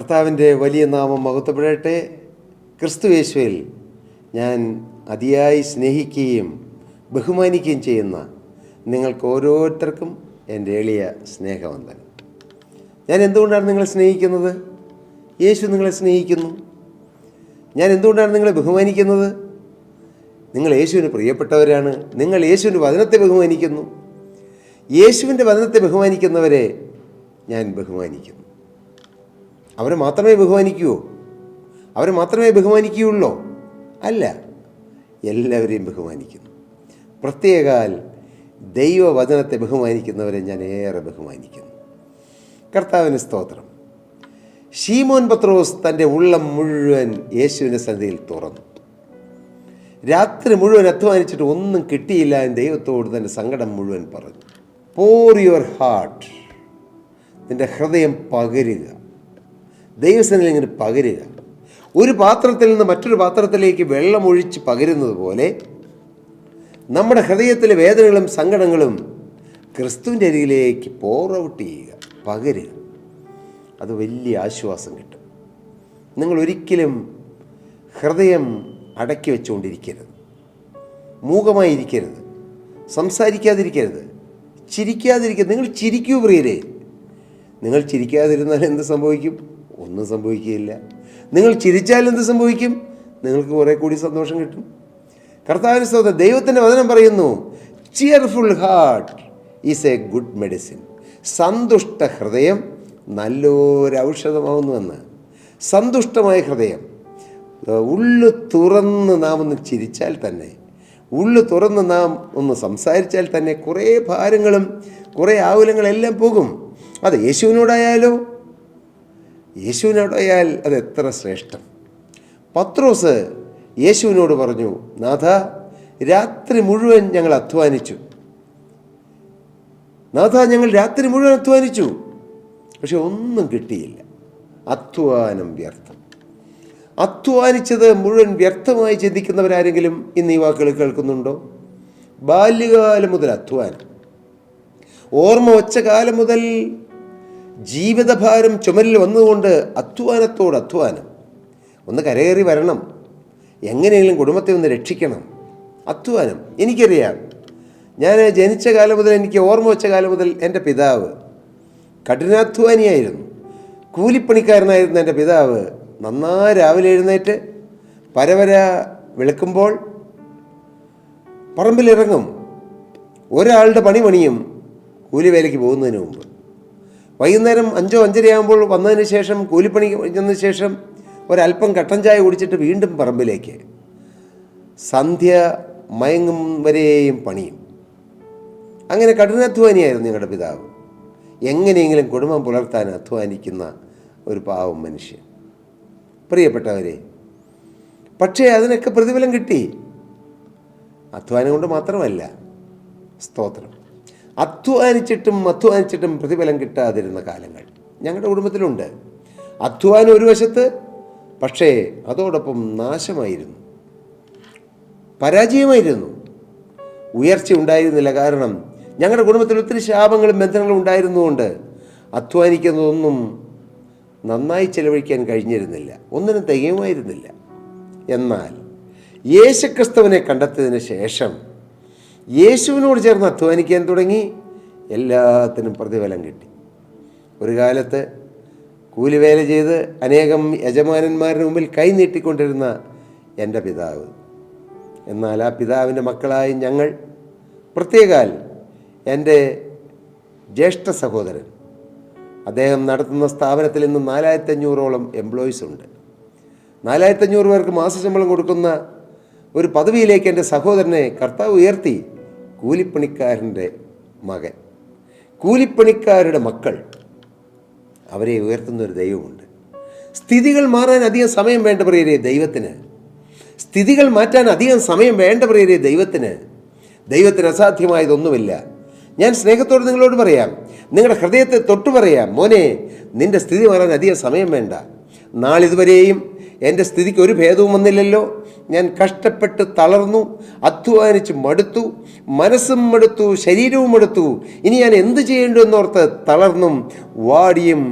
കർത്താവിൻ്റെ വലിയ നാമം മഹത്വപ്പെടട്ടെ. ക്രിസ്തുയേശുവിൽ ഞാൻ അതിയായി സ്നേഹിക്കുകയും ബഹുമാനിക്കുകയും ചെയ്യുന്ന നിങ്ങൾക്ക് ഓരോരുത്തർക്കും എൻ്റെ എളിയ സ്നേഹവന്ദനം. ഞാൻ എന്തുകൊണ്ടാണ് നിങ്ങളെ സ്നേഹിക്കുന്നത്? യേശു നിങ്ങളെ സ്നേഹിക്കുന്നു. ഞാൻ എന്തുകൊണ്ടാണ് നിങ്ങളെ ബഹുമാനിക്കുന്നത്? നിങ്ങൾ യേശുവിന് പ്രിയപ്പെട്ടവരാണ്. നിങ്ങൾ യേശുവിൻ്റെ വചനത്തെ ബഹുമാനിക്കുന്നു. യേശുവിൻ്റെ വചനത്തെ ബഹുമാനിക്കുന്നവരെ ഞാൻ ബഹുമാനിക്കുന്നു. അവരെ മാത്രമേ ബഹുമാനിക്കുവോ? അവരെ മാത്രമേ ബഹുമാനിക്കുകയുള്ളോ? അല്ല, എല്ലാവരെയും ബഹുമാനിക്കുന്നു. പ്രത്യേകാൽ ദൈവവചനത്തെ ബഹുമാനിക്കുന്നവരെ ഞാൻ ഏറെ ബഹുമാനിക്കുന്നു. കർത്താവിന് സ്തോത്രം. ശീമോൻ പത്രോസ് തൻ്റെ ഉള്ളം മുഴുവൻ യേശുവിൻ്റെ സന്നിധിയിൽ തുറന്നു. രാത്രി മുഴുവൻ അധ്വാനിച്ചിട്ട് ഒന്നും കിട്ടിയില്ല എന്ന് ദൈവത്തോട് തൻ്റെ സങ്കടം മുഴുവൻ പറഞ്ഞു. പോർ യുവർ ഹാർട്ട്, നിൻ്റെ ഹൃദയം പകരുക. ദൈവസന്നിധിയിൽ ഇങ്ങനെ പകരുക. ഒരു പാത്രത്തിൽ നിന്ന് മറ്റൊരു പാത്രത്തിലേക്ക് വെള്ളമൊഴിച്ച് പകരുന്നത് പോലെ നമ്മുടെ ഹൃദയത്തിലെ വേദനകളും സങ്കടങ്ങളും ക്രിസ്തുവിൻ്റെ അരികിലേക്ക് പോർ ഔട്ട് ചെയ്യുക, പകരുക. അത് വലിയ ആശ്വാസം കിട്ടും. നിങ്ങൾ ഒരിക്കലും ഹൃദയം അടക്കി വെച്ചുകൊണ്ടിരിക്കരുത്, മൂകമായിരിക്കരുത്, സംസാരിക്കാതിരിക്കരുത്, ചിരിക്കാതിരിക്കരുത്. നിങ്ങൾ ചിരിക്കൂ പ്രിയരെ. നിങ്ങൾ ചിരിക്കാതിരുന്നാൽ എന്ത് സംഭവിക്കും? ഒന്നും സംഭവിക്കുകയില്ല. നിങ്ങൾ ചിരിച്ചാൽ എന്ത് സംഭവിക്കും? നിങ്ങൾക്ക് കുറേ കൂടി സന്തോഷം കിട്ടും. കർത്താവിന് സ്തോത്രം. ദൈവത്തിൻ്റെ വചനം പറയുന്നു, cheerful heart is a good medicine. സന്തുഷ്ട ഹൃദയം നല്ലൊരു ഔഷധമാവുന്നുവെന്ന്. സന്തുഷ്ടമായ ഹൃദയം, ഉള്ളു തുറന്ന് നാം ഒന്ന് ചിരിച്ചാൽ തന്നെ, ഉള്ളു തുറന്ന് നാം ഒന്ന് സംസാരിച്ചാൽ തന്നെ കുറേ ഭാരങ്ങളും കുറേ ആകുലങ്ങളെല്ലാം പോകും. അത് യേശുവിനോടായാലോ, യേശുവിനോടായാൽ അത് എത്ര ശ്രേഷ്ഠം. പത്രോസ് യേശുവിനോട് പറഞ്ഞു, നാഥ, രാത്രി മുഴുവൻ ഞങ്ങൾ അധ്വാനിച്ചു. നാഥ, ഞങ്ങൾ രാത്രി മുഴുവൻ അധ്വാനിച്ചു, പക്ഷെ ഒന്നും കിട്ടിയില്ല. അധ്വാനം വ്യർത്ഥം. അധ്വാനിച്ചത് മുഴുവൻ വ്യർത്ഥമായി ചിന്തിക്കുന്നവരാരെങ്കിലും ഇന്ന് ഈ വാക്കുകൾ കേൾക്കുന്നുണ്ടോ? ബാല്യകാലം മുതൽ അധ്വാനം, ഓർമ്മ വച്ച കാലം മുതൽ ജീവിതഭാരം ചുമലിൽ വന്നുകൊണ്ട് അധ്വാനത്തോട് അധ്വാനം. ഒന്ന് കരകയറി വരണം, എങ്ങനെയെങ്കിലും കുടുംബത്തെ ഒന്ന് രക്ഷിക്കണം. അധ്വാനം. എനിക്കറിയാം, ഞാൻ ജനിച്ച കാലം മുതൽ, എനിക്ക് ഓർമ്മ വെച്ച കാലം മുതൽ എൻ്റെ പിതാവ് കഠിനാധ്വാനിയായിരുന്നു. കൂലിപ്പണിക്കാരനായിരുന്ന എൻ്റെ പിതാവ് നന്നായി രാവിലെ എഴുന്നേറ്റ് പരവര വെളുക്കുമ്പോൾ പറമ്പിലിറങ്ങും. ഒരാളുടെ പണി പണിയും കൂലിവേലയ്ക്ക് പോകുന്നതിന് മുമ്പ്. വൈകുന്നേരം 5-5:30 ആകുമ്പോൾ വന്നതിന് ശേഷം, കൂലിപ്പണി കഴിഞ്ഞതിന് ശേഷം ഒരല്പം കട്ടൻ ചായ കുടിച്ചിട്ട് വീണ്ടും പറമ്പിലേക്ക്. സന്ധ്യ മയങ്ങും വരെയും പണിയും. അങ്ങനെ കഠിനാധ്വാനിയായിരുന്നു ഞങ്ങളുടെ പിതാവ്. എങ്ങനെയെങ്കിലും കുടുംബം പുലർത്താൻ അധ്വാനിക്കുന്ന ഒരു പാവം മനുഷ്യൻ. പ്രിയപ്പെട്ടവരെ, പക്ഷേ അതിനൊക്കെ പ്രതിഫലം കിട്ടി. അധ്വാനം കൊണ്ട് മാത്രമല്ല, സ്തോത്രം, അധ്വാനിച്ചിട്ടും പ്രതിഫലം കിട്ടാതിരുന്ന കാലങ്ങൾ ഞങ്ങളുടെ കുടുംബത്തിലുണ്ട്. അധ്വാനം ഒരു വശത്ത്, പക്ഷേ അതോടൊപ്പം നാശമായിരുന്നു, പരാജയമായിരുന്നു, ഉയർച്ച ഉണ്ടായിരുന്നില്ല. കാരണം ഞങ്ങളുടെ കുടുംബത്തിൽ ഒത്തിരി ശാപങ്ങളും ബന്ധനങ്ങളും ഉണ്ടായിരുന്നുകൊണ്ട് അധ്വാനിക്കുന്നതൊന്നും നന്നായി ചെലവഴിക്കാൻ കഴിഞ്ഞിരുന്നില്ല, ഒന്നിനും തികയുമായിരുന്നില്ല. എന്നാൽ യേശുക്രിസ്തുവിനെ കണ്ടെത്തിയതിന് ശേഷം യേശുവിനോട് ചേർന്ന് അധ്വാനിക്കാൻ തുടങ്ങി. എല്ലാത്തിനും പ്രതിഫലം കിട്ടി. ഒരു കാലത്ത് കൂലിവേല ചെയ്ത് അനേകം യജമാനന്മാരുടെ മുമ്പിൽ കൈനീട്ടിക്കൊണ്ടിരുന്ന എൻ്റെ പിതാവ്, എന്നാൽ ആ പിതാവിൻ്റെ മക്കളായി ഞങ്ങൾ, പ്രത്യേകാൽ എൻ്റെ ജ്യേഷ്ഠ സഹോദരൻ, അദ്ദേഹം നടത്തുന്ന സ്ഥാപനത്തിൽ ഇന്ന് 4500ഓളം എംപ്ലോയീസ് ഉണ്ട്. 4500 പേർക്ക് മാസശമ്പളം കൊടുക്കുന്ന ഒരു പദവിയിലേക്ക് എൻ്റെ സഹോദരനെ കർത്താവ് ഉയർത്തി. കൂലിപ്പണിക്കാരൻ്റെ മകൻ, കൂലിപ്പണിക്കാരുടെ മക്കൾ, അവരെ ഉയർത്തുന്നൊരു ദൈവമുണ്ട്. സ്ഥിതികൾ മാറാൻ അധികം സമയം വേണ്ട പ്രിയരെ ദൈവത്തിന്. സ്ഥിതികൾ മാറ്റാൻ അധികം സമയം വേണ്ട പ്രിയരെ ദൈവത്തിന്. ദൈവത്തിന് അസാധ്യമായതൊന്നുമില്ല. ഞാൻ സ്നേഹത്തോട് നിങ്ങളോട് പറയാം, നിങ്ങളുടെ ഹൃദയത്തെ തൊട്ടു പറയാം, മോനെ, നിൻ്റെ സ്ഥിതി മാറാൻ അധികം സമയം വേണ്ട. നാളിതുവരെയും എൻ്റെ സ്ഥിതിക്ക് ഒരു ഭേദവും വന്നില്ലല്ലോ. ഞാൻ കഷ്ടപ്പെട്ട് തളർന്നു, അധ്വാനിച്ച് മടുത്തു, മനസ്സും മടുത്തു, ശരീരവും മടുത്തു. ഇനി ഞാൻ എന്ത് ചെയ്യേണ്ടു എന്നോർത്ത് തളർന്നും വാടിയും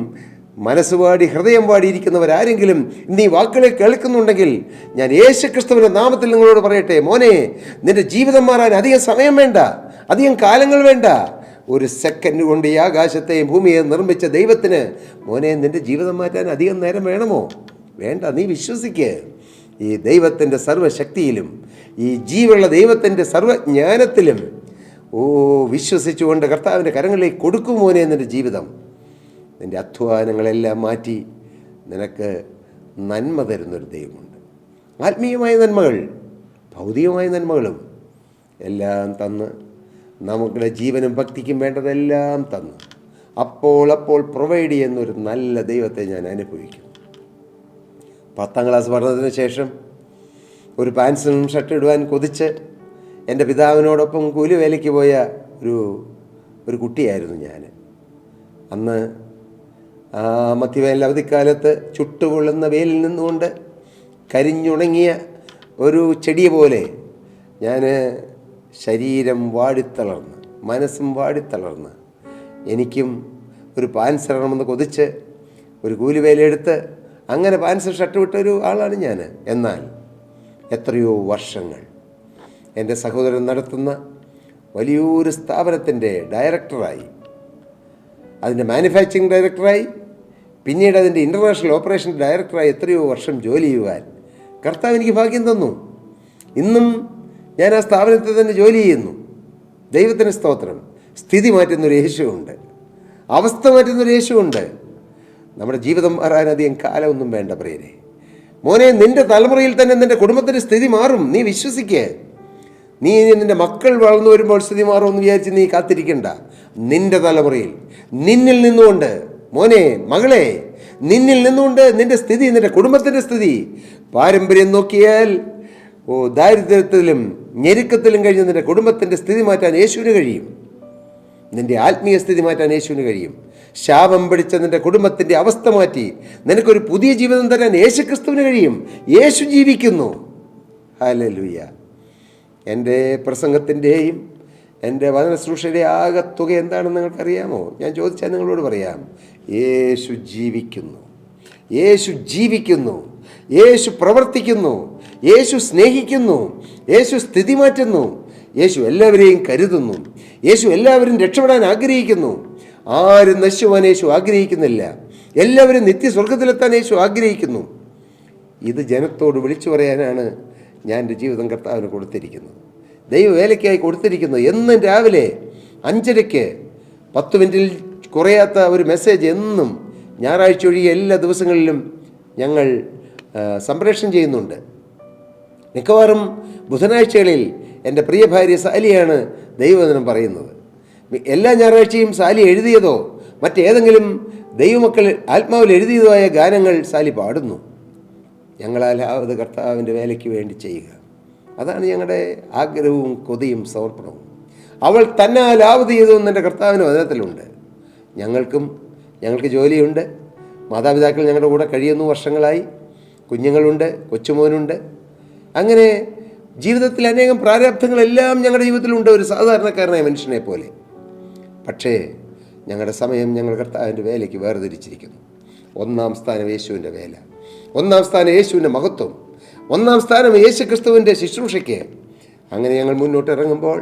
മനസ്സുപാടി ഹൃദയം പാടിയിരിക്കുന്നവരാരെങ്കിലും ഇന്ന് ഈ വാക്കുകളെ കേൾക്കുന്നുണ്ടെങ്കിൽ ഞാൻ യേശുക്രിസ്തുവിൻ്റെ നാമത്തിൽ നിങ്ങളോട് പറയട്ടെ, മോനെ, നിന്റെ ജീവിതം മാറാൻ അധികം സമയം വേണ്ട, അധികം കാലങ്ങൾ വേണ്ട. ഒരു സെക്കൻഡ് കൊണ്ട് ഈ ആകാശത്തെയും ഭൂമിയെയും നിർമ്മിച്ച ദൈവത്തിന് മോനെ നിന്റെ ജീവിതം മാറ്റാൻ അധികം നേരം വേണമോ? വേണ്ട. നീ വിശ്വസിക്ക്. ഈ ദൈവത്തിൻ്റെ സർവ്വശക്തിയിലും ഈ ജീവുള്ള ദൈവത്തിൻ്റെ സർവ്വജ്ഞാനത്തിലും വിശ്വസിച്ചുകൊണ്ട് കർത്താവിൻ്റെ കരങ്ങളിലേക്ക് കൊടുക്കും മോനെ നിൻ്റെ ജീവിതം. നിൻ്റെ അധ്വാനങ്ങളെല്ലാം മാറ്റി നിനക്ക് നന്മ തരുന്നൊരു ദൈവമുണ്ട്. ആത്മീയമായ നന്മകൾ, ഭൗതികമായ നന്മകളും എല്ലാം തന്ന് നമ്മുടെ ജീവനും ഭക്തിക്കും വേണ്ടതെല്ലാം തന്ന് അപ്പോൾ പ്രൊവൈഡ് ചെയ്യുന്നൊരു നല്ല ദൈവത്തെ ഞാൻ അനുഭവിക്കും. 10ാം ക്ലാസ് പഠനത്തിന് ശേഷം ഒരു പാൻസും ഷർട്ട് ഇടുവാൻ കൊതിച്ച് എൻ്റെ പിതാവിനോടൊപ്പം കൂലിവേലയ്ക്ക് പോയ ഒരു കുട്ടിയായിരുന്നു ഞാൻ. അന്ന് മധ്യവേനൽ അവധിക്കാലത്ത് ചുട്ടുകൊള്ളുന്ന വെയിലിൽ നിന്നുകൊണ്ട് കരിഞ്ഞുണങ്ങിയ ഒരു ചെടിയെ പോലെ ഞാൻ ശരീരം വാടിത്തളർന്ന്, മനസ്സും വാടിത്തളർന്ന്, എനിക്കും ഒരു പാൻസ് ഇടണമെന്ന് കൊതിച്ച് ഒരു കൂലിവേലയെടുത്ത് അങ്ങനെ പാൻസ് ഷർട്ട് വിട്ട ഒരു ആളാണ് ഞാൻ. എന്നാൽ എത്രയോ വർഷങ്ങൾ എൻ്റെ സഹോദരൻ നടത്തുന്ന വലിയൊരു സ്ഥാപനത്തിൻ്റെ ഡയറക്ടറായി, അതിൻ്റെ മാനുഫാക്ചറിങ് ഡയറക്ടറായി, പിന്നീട് അതിൻ്റെ ഇൻ്റർനാഷണൽ ഓപ്പറേഷൻ ഡയറക്ടറായി എത്രയോ വർഷം ജോലി ചെയ്യുവാൻ കർത്താവ് എനിക്ക് ഭാഗ്യം തന്നു. ഇന്നും ഞാൻ ആ സ്ഥാപനത്തിൽ തന്നെ ജോലി ചെയ്യുന്നു. ദൈവത്തിന് സ്തോത്രം. സ്ഥിതി മാറ്റുന്നൊരു യേശുവുണ്ട്, അവസ്ഥ മാറ്റുന്നൊരു യേശുവുണ്ട്. നമ്മുടെ ജീവിതം മാറാനധികം കാലമൊന്നും വേണ്ട പ്രിയരെ. മോനെ, നിൻ്റെ തലമുറയിൽ തന്നെ നിൻ്റെ കുടുംബത്തിൻ്റെ സ്ഥിതി മാറും. നീ വിശ്വസിക്കുക. നീ നിൻ്റെ മക്കൾ വളർന്നു വരുമ്പോൾ സ്ഥിതി മാറുമെന്ന് വിചാരിച്ച് നീ കാത്തിരിക്കണ്ട. നിൻ്റെ തലമുറയിൽ നിന്നിൽ നിന്നുകൊണ്ട്, മോനെ മകളെ, നിന്നിൽ നിന്നുകൊണ്ട് നിൻ്റെ സ്ഥിതി, നിൻ്റെ കുടുംബത്തിൻ്റെ സ്ഥിതി, പാരമ്പര്യം നോക്കിയാൽ ദാരിദ്ര്യത്തിലും ഞെരുക്കത്തിലും കഴിഞ്ഞ് നിൻ്റെ കുടുംബത്തിൻ്റെ സ്ഥിതി മാറ്റാൻ യേശുവിന് കഴിയും. നിൻ്റെ ആത്മീയ സ്ഥിതി മാറ്റാൻ യേശുവിന് കഴിയും. ശാപം പിടിച്ച നിൻ്റെ കുടുംബത്തിൻ്റെ അവസ്ഥ മാറ്റി നിനക്കൊരു പുതിയ ജീവിതം തരാൻ യേശുക്രിസ്തുവിന് കഴിയും. യേശു ജീവിക്കുന്നു. ഹല്ലേലൂയ. എൻ്റെ പ്രസംഗത്തിൻ്റെയും എൻ്റെ വചനശ്രൂഷയുടെ ആകെ തുക എന്താണെന്ന് നിങ്ങൾക്കറിയാമോ? ഞാൻ ചോദിച്ചാൽ നിങ്ങളോട് പറയാം. യേശു ജീവിക്കുന്നു, യേശു ജീവിക്കുന്നു, യേശു പ്രവർത്തിക്കുന്നു, യേശു സ്നേഹിക്കുന്നു, യേശു സ്ഥിതി മാറ്റുന്നു, യേശു എല്ലാവരെയും കരുതുന്നു, യേശു എല്ലാവരും രക്ഷപ്പെടാൻ ആഗ്രഹിക്കുന്നു. ആരും നശിക്കുവാൻ യേശു ആഗ്രഹിക്കുന്നില്ല. എല്ലാവരും നിത്യസ്വർഗത്തിലെത്താൻ യേശു ആഗ്രഹിക്കുന്നു. ഇത് ജനത്തോട് വിളിച്ചു പറയാനാണ് ഞാൻ എൻ്റെ ജീവിതം കർത്താവിന് കൊടുത്തിരിക്കുന്നത്, ദൈവവേലയ്ക്കായി കൊടുത്തിരിക്കുന്നത്. എന്നും രാവിലെ 5:30 10 മിനിറ്റിൽ കുറയാത്ത ഒരു മെസ്സേജ് എന്നും ഞായറാഴ്ച ഒഴികെ എല്ലാ ദിവസങ്ങളിലും ഞങ്ങൾ സംപ്രേഷണം ചെയ്യുന്നുണ്ട്. മിക്കവാറും ബുധനാഴ്ചകളിൽ എൻ്റെ പ്രിയ ഭാര്യ സാലിയാണ് ദൈവവചനം പറയുന്നത്. എല്ലാ ഞായറാഴ്ചയും സാലി എഴുതിയതോ മറ്റേതെങ്കിലും ദൈവമക്കൾ ആത്മാവിൽ എഴുതിയതോ ആയ ഗാനങ്ങൾ സാലി പാടുന്നു. ഞങ്ങളാലാവത് കർത്താവിൻ്റെ വേലയ്ക്ക് വേണ്ടി ചെയ്യുക, അതാണ് ഞങ്ങളുടെ ആഗ്രഹവും കൊതിയും സമർപ്പണവും. അവൾ തന്നാലാവത് ചെയ്തതെന്ന് എൻ്റെ കർത്താവിന് വചനത്തിലുണ്ട്. ഞങ്ങൾക്ക് ജോലിയുണ്ട്, മാതാപിതാക്കൾ ഞങ്ങളുടെ കൂടെ കഴിയുന്നു, വർഷങ്ങളായി കുഞ്ഞുങ്ങളുണ്ട്, കൊച്ചുമോനുണ്ട്. അങ്ങനെ ജീവിതത്തിൽ അനേകം പ്രാരാബ്ധങ്ങളെല്ലാം ഞങ്ങളുടെ ജീവിതത്തിലുണ്ട്, ഒരു സാധാരണക്കാരനായ മനുഷ്യനെ പോലെ. പക്ഷേ ഞങ്ങളുടെ സമയം ഞങ്ങൾ കർത്താവിൻ്റെ വേലയ്ക്ക് വേർതിരിച്ചിരിക്കുന്നു. 1-ാം സ്ഥാനം യേശുവിൻ്റെ വേല, 1-ാം സ്ഥാനം യേശുവിൻ്റെ മഹത്വം, 1-ാം സ്ഥാനം യേശു ക്രിസ്തുവിൻ്റെ ശുശ്രൂഷയ്ക്ക്. അങ്ങനെ ഞങ്ങൾ മുന്നോട്ട് ഇറങ്ങുമ്പോൾ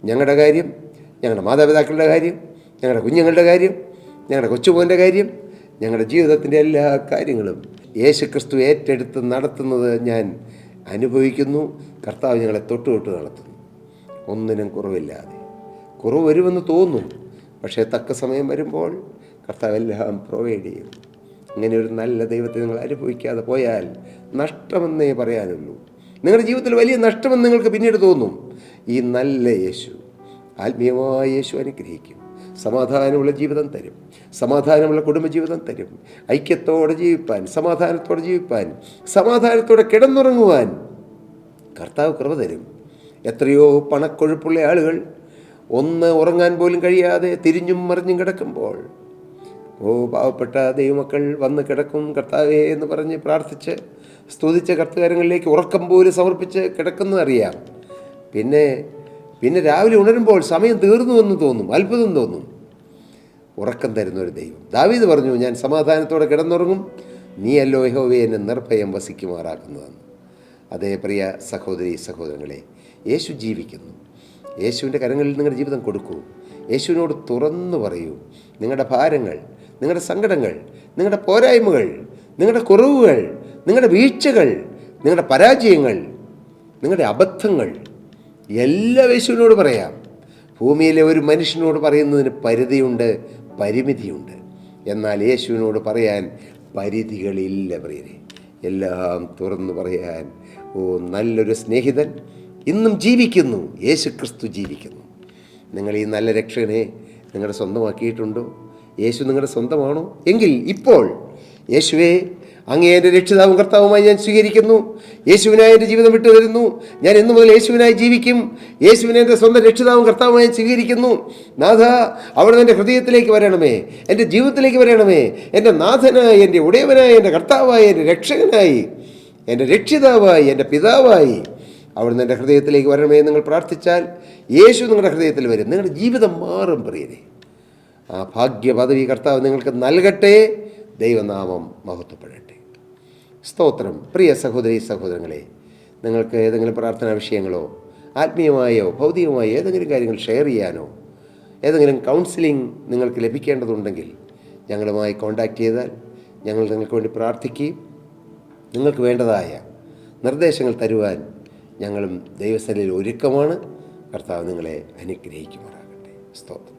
ഞങ്ങളുടെ കാര്യം, ഞങ്ങളുടെ മാതാപിതാക്കളുടെ കാര്യം, ഞങ്ങളുടെ കുഞ്ഞുങ്ങളുടെ കാര്യം, ഞങ്ങളുടെ കൊച്ചുമോൻ്റെ കാര്യം, ഞങ്ങളുടെ ജീവിതത്തിൻ്റെ എല്ലാ കാര്യങ്ങളും യേശു ക്രിസ്തു ഏറ്റെടുത്ത് നടത്തുന്നത് ഞാൻ അനുഭവിക്കുന്നു. കർത്താവ് ഞങ്ങളെ തൊട്ട് നടത്തുന്നു, ഒന്നിനും കുറവില്ലാതെ. കുറവ് വരുമെന്ന് തോന്നും, പക്ഷേ തക്ക സമയം വരുമ്പോൾ കർത്താവ് എല്ലാം പ്രൊവൈഡ് ചെയ്യും. ഇങ്ങനെ ഒരു നല്ല ദൈവത്തെ നിങ്ങൾ അനുഭവിക്കാതെ പോയാൽ നഷ്ടമെന്നേ പറയാനുള്ളൂ. നിങ്ങളുടെ ജീവിതത്തിൽ വലിയ നഷ്ടമെന്ന് നിങ്ങൾക്ക് പിന്നീട് തോന്നും. ഈ നല്ല യേശു, ആത്മീയമായ യേശു അനുഗ്രഹിക്കും. സമാധാനമുള്ള ജീവിതം തരും, സമാധാനമുള്ള കുടുംബജീവിതം തരും, ഐക്യത്തോടെ ജീവിപ്പാൻ, സമാധാനത്തോടെ ജീവിപ്പാൻ, സമാധാനത്തോടെ കിടന്നുറങ്ങുവാൻ കർത്താവ് കൃപ തരും. എത്രയോ പണക്കൊഴുപ്പുള്ള ആളുകൾ ഒന്ന് ഉറങ്ങാൻ പോലും കഴിയാതെ തിരിഞ്ഞും മറിഞ്ഞും കിടക്കുമ്പോൾ പാവപ്പെട്ട ദൈവമക്കൾ വന്ന് കിടക്കും. കർത്താവേ എന്ന് പറഞ്ഞ് പ്രാർത്ഥിച്ച് സ്തുതിച്ച കർത്തകാരങ്ങളിലേക്ക് ഉറക്കം പോലും സമർപ്പിച്ച് കിടക്കുന്നതറിയാം. പിന്നെ രാവിലെ ഉണരുമ്പോൾ സമയം തീർന്നു എന്ന് തോന്നും, അത്ഭുതം തോന്നും. ഉറക്കം തരുന്ന ഒരു ദൈവം. ദാവീദ് പറഞ്ഞു, ഞാൻ സമാധാനത്തോടെ കിടന്നുറങ്ങും, നീയല്ലോ യഹോവേ എന്നെ നിർഭയം വസിക്കുമാറാക്കുന്നതെന്ന്. അതേ പ്രിയ സഹോദരി സഹോദരങ്ങളെ, യേശു ജീവിക്കുന്നു. യേശുവിൻ്റെ കരങ്ങളിൽ നിങ്ങളുടെ ജീവിതം കൊടുക്കൂ. യേശുവിനോട് തുറന്നു പറയൂ. നിങ്ങളുടെ ഭാരങ്ങൾ, നിങ്ങളുടെ സങ്കടങ്ങൾ, നിങ്ങളുടെ പോരായ്മകൾ, നിങ്ങളുടെ കുറവുകൾ, നിങ്ങളുടെ വീഴ്ചകൾ, നിങ്ങളുടെ പരാജയങ്ങൾ, നിങ്ങളുടെ അബദ്ധങ്ങൾ എല്ലാം യേശുവിനോട് പറയാം. ഭൂമിയിലെ ഒരു മനുഷ്യനോട് പറയുന്നതിന് പരിധിയുണ്ട്, പരിമിതിയുണ്ട്. എന്നാൽ യേശുവിനോട് പറയാൻ പരിധികളില്ല പ്രിയരെ. എല്ലാം തുറന്നു പറയാൻ നല്ലൊരു സ്നേഹിതൻ ഇന്നും ജീവിക്കുന്നു. യേശു ക്രിസ്തു ജീവിക്കുന്നു. നിങ്ങൾ ഈ നല്ല രക്ഷകനെ നിങ്ങളുടെ സ്വന്തമാക്കിയിട്ടുണ്ടോ? യേശു നിങ്ങളുടെ സ്വന്തമാണോ? എങ്കിൽ ഇപ്പോൾ യേശുവേ, അങ്ങേ എൻ്റെ രക്ഷിതാവും കർത്താവുമായി ഞാൻ സ്വീകരിക്കുന്നു. യേശുവിനായി എൻ്റെ ജീവിതം വിട്ടു തരുന്നു. ഞാൻ ഇന്നു മുതൽ യേശുവിനായി ജീവിക്കും. യേശുവിനെ എൻ്റെ സ്വന്തം രക്ഷിതാവും കർത്താവുമായി സ്വീകരിക്കുന്നു. നാഥ, അവിടുന്ന് എൻ്റെ ഹൃദയത്തിലേക്ക് വരണമേ, എൻ്റെ ജീവിതത്തിലേക്ക് വരണമേ. എൻ്റെ നാഥനായി, എൻ്റെ ഉടയവനായി, എൻ്റെ കർത്താവായി, എൻ്റെ രക്ഷകനായി, എൻ്റെ രക്ഷിതാവായി, എൻ്റെ പിതാവായി അവിടുന്ന് എൻ്റെ ഹൃദയത്തിലേക്ക് വരണമേ. നിങ്ങൾ പ്രാർത്ഥിച്ചാൽ യേശു നിങ്ങളുടെ ഹൃദയത്തിൽ വരും. നിങ്ങളുടെ ജീവിതം മാറും പ്രിയരെ. ആ ഭാഗ്യ പദവി കർത്താവ് നിങ്ങൾക്ക് നൽകട്ടെ. ദൈവനാമം മഹത്വപ്പെടട്ടെ. സ്തോത്രം. പ്രിയ സഹോദരി സഹോദരങ്ങളെ, നിങ്ങൾക്ക് ഏതെങ്കിലും പ്രാർത്ഥനാ വിഷയങ്ങളോ ആത്മീയമായോ ഭൗതികമായോ ഏതെങ്കിലും കാര്യങ്ങൾ ഷെയർ ചെയ്യാനോ ഏതെങ്കിലും കൗൺസിലിംഗ് നിങ്ങൾക്ക് ലഭിക്കേണ്ടതുണ്ടെങ്കിൽ ഞങ്ങളുമായി കോൺടാക്റ്റ് ചെയ്താൽ ഞങ്ങൾ നിങ്ങൾക്ക് വേണ്ടി പ്രാർത്ഥിക്കുകയും നിങ്ങൾക്ക് വേണ്ടതായ നിർദ്ദേശങ്ങൾ തരുവാൻ ഞങ്ങളും ദൈവസന്നിധിയിൽ ഒരുക്കമാണ്. കർത്താവ് നിങ്ങളെ അനുഗ്രഹിക്കുമാറാകട്ടെ. സ്തോത്രം.